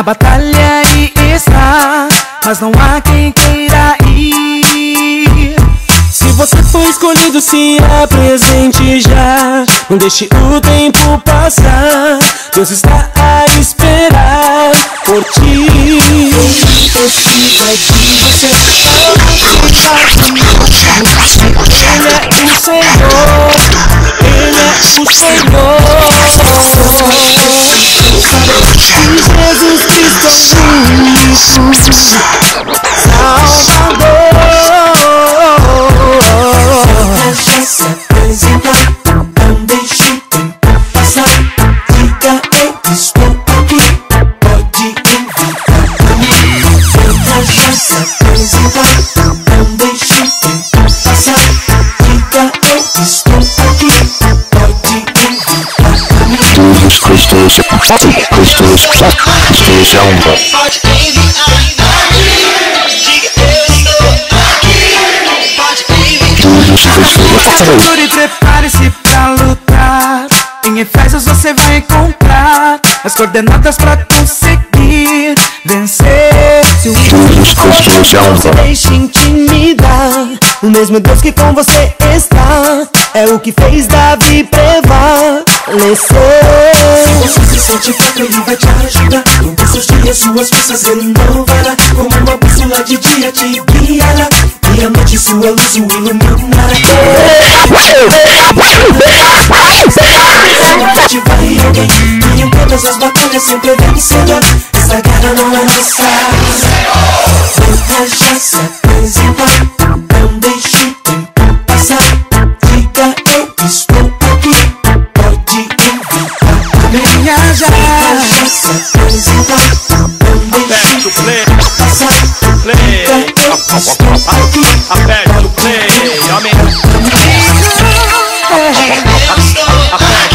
A batalha aí está, mas não há quem queira ir. Se você foi escolhido, se apresente já. Não deixe o tempo passar. Deus está a esperar por ti. Esse vai de você. Ele é o Senhor. Ele é o Senhor. Jesus Cristo é único Salvador. Deixa se apresentar, não deixe o tempo passar. Diga eu estou aqui, pode invitar pra mim. Deixa se apresentar, não deixe o tempo passar. Diga eu estou aqui, pode invitar pra mim. Jesus Cristo estejam. Pode enviar pra mim. Diga eu estou aqui, pode Segure e prepare-se pra lutar. Em Efésios você vai encontrar as coordenadas pra conseguir vencer. Se o Jesus Cristo não se deixe intimidar, o mesmo Deus que com você está é o que fez Davi prevalecer. Se você se sente fraco, ele vai te ajudar. Todos seus dias, suas forças ele não vará. Como uma bússola de dia te guiará, e a noite sua luz o iluminará. Te vai alguém, e em todas as batalhas sempre vencerá. Essa guerra não é nossa. Deixa se apresentar, não deixe o tempo passar. Diga eu estou aqui, pode invitar pra mim. venha já. Deixa se apresentar, não deixe o tempo passar. Diga eu estou aqui, Aperte o play, homem. pode invitar pra mim.